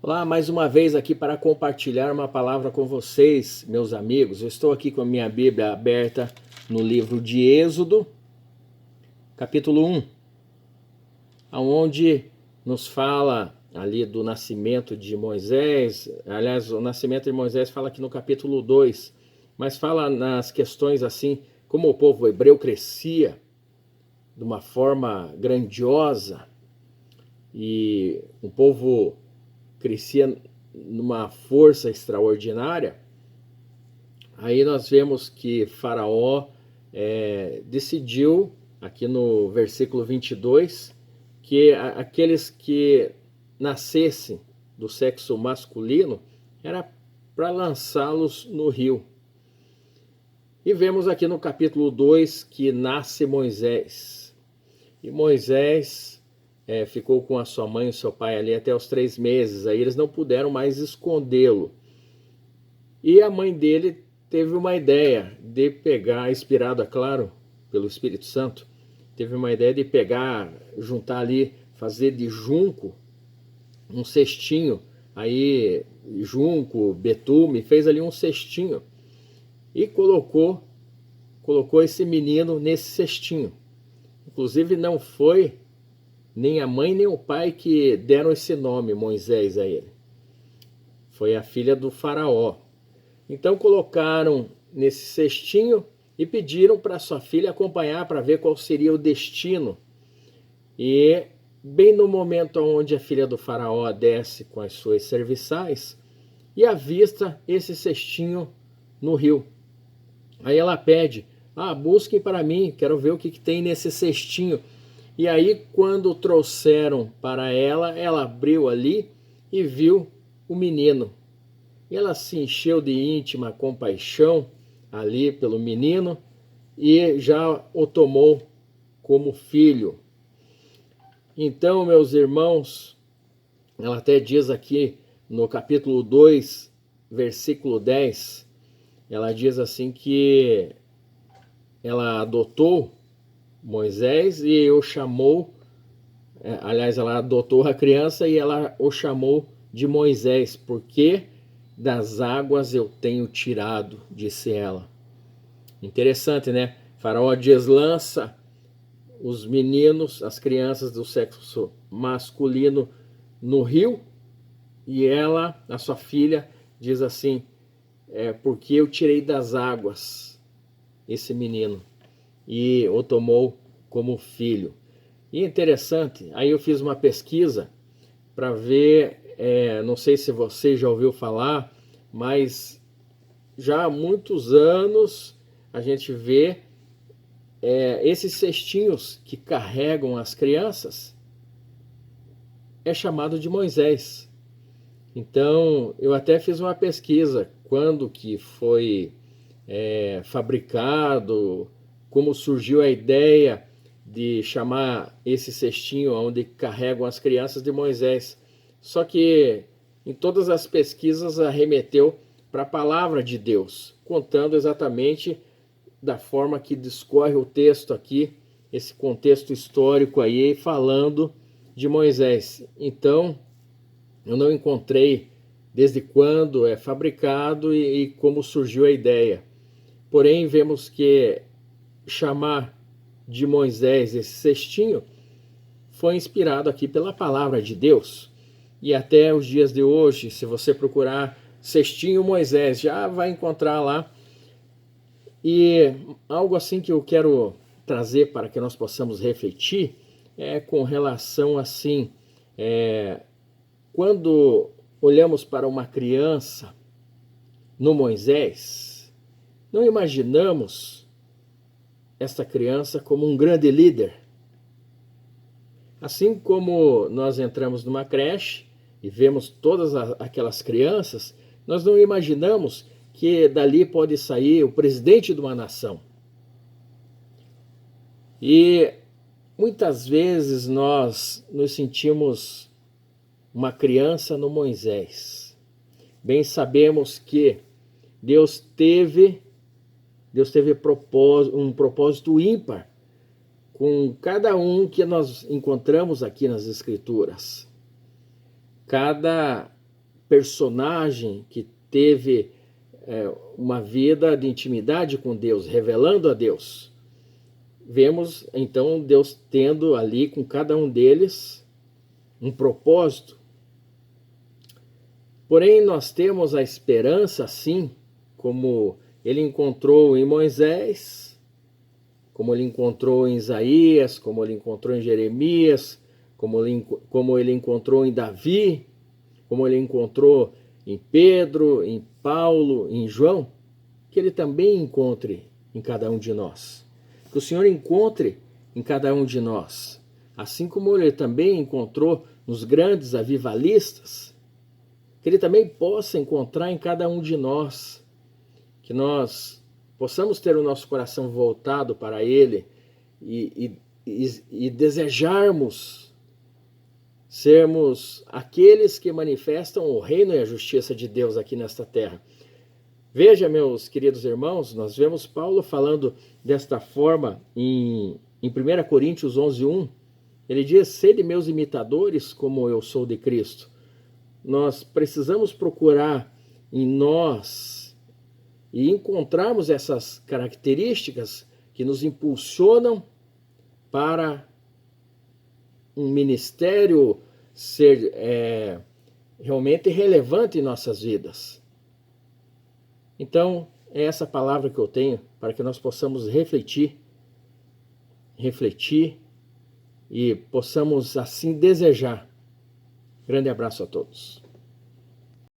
Olá, mais uma vez aqui para compartilhar uma palavra com vocês, meus amigos. Eu estou aqui com a minha Bíblia aberta no livro de Êxodo, capítulo 1, onde nos fala ali do nascimento de Moisés. Aliás, o nascimento de Moisés fala aqui no capítulo 2, mas fala nas questões assim, como o povo hebreu crescia de uma forma grandiosa e o povo crescia numa força extraordinária. Aí nós vemos que Faraó decidiu, aqui no versículo 22, que aqueles que nascessem do sexo masculino era para lançá-los no rio. E vemos aqui no capítulo 2 que nasce Moisés. E Moisés ficou com a sua mãe e seu pai ali até os 3 meses. Aí eles não puderam mais escondê-lo. E a mãe dele teve uma ideia de pegar, inspirada, claro, pelo Espírito Santo, teve uma ideia de pegar, juntar ali, fazer de junco um cestinho. Aí junco, betume, fez ali um cestinho e colocou esse menino nesse cestinho. Inclusive não foi nem a mãe nem o pai que deram esse nome, Moisés, a ele. Foi a filha do faraó. Então colocaram nesse cestinho e pediram para sua filha acompanhar para ver qual seria o destino. E bem no momento onde a filha do faraó desce com as suas serviçais e avista esse cestinho no rio. Aí ela pede, busquem para mim, quero ver o que tem nesse cestinho. E aí quando trouxeram para ela, ela abriu ali e viu o menino. E ela se encheu de íntima compaixão ali pelo menino e já o tomou como filho. Então, meus irmãos, ela até diz aqui no capítulo 2, versículo 10, ela diz assim que ela adotou Moisés e o chamou, aliás, ela adotou a criança e ela o chamou de Moisés, porque das águas eu tenho tirado, disse ela. Interessante, né? Faraó deslança os meninos, as crianças do sexo masculino no rio e ela, a sua filha, diz assim, porque eu tirei das águas esse menino e o tomou como filho. E interessante, aí eu fiz uma pesquisa para ver, não sei se você já ouviu falar, mas já há muitos anos a gente vê esses cestinhos que carregam as crianças, é chamado de Moisés. Então eu até fiz uma pesquisa, quando que foi fabricado, como surgiu a ideia de chamar esse cestinho onde carregam as crianças de Moisés. Só que em todas as pesquisas arremeteu para a palavra de Deus, contando exatamente da forma que discorre o texto aqui, esse contexto histórico aí, falando de Moisés. Então, eu não encontrei desde quando é fabricado e como surgiu a ideia. Porém, vemos que chamar de Moisés esse cestinho foi inspirado aqui pela palavra de Deus. E até os dias de hoje, se você procurar cestinho Moisés, já vai encontrar lá. E algo assim que eu quero trazer para que nós possamos refletir é com relação assim, quando olhamos para uma criança no Moisés, não imaginamos essa criança como um grande líder. Assim como nós entramos numa creche e vemos todas aquelas crianças, nós não imaginamos que dali pode sair o presidente de uma nação. E muitas vezes nós nos sentimos uma criança no Moisés. Bem sabemos que Deus teve um propósito ímpar com cada um que nós encontramos aqui nas Escrituras. Cada personagem que teve uma vida de intimidade com Deus, revelando a Deus. Vemos então Deus tendo ali com cada um deles um propósito. Porém, nós temos a esperança, assim, como ele encontrou em Moisés, como ele encontrou em Isaías, como ele encontrou em Jeremias, como ele encontrou em Davi, como ele encontrou em Pedro, em Paulo, em João, que ele também encontre em cada um de nós. Que o Senhor encontre em cada um de nós, assim como ele também encontrou nos grandes avivalistas, que ele também possa encontrar em cada um de nós, que nós possamos ter o nosso coração voltado para ele e desejarmos sermos aqueles que manifestam o reino e a justiça de Deus aqui nesta terra. Veja, meus queridos irmãos, nós vemos Paulo falando desta forma em 1 Coríntios 11:1. Ele diz: sede meus imitadores como eu sou de Cristo. Nós precisamos procurar em nós e encontrarmos essas características que nos impulsionam para um ministério ser realmente relevante em nossas vidas. Então, é essa palavra que eu tenho para que nós possamos refletir e possamos assim desejar. Grande abraço a todos.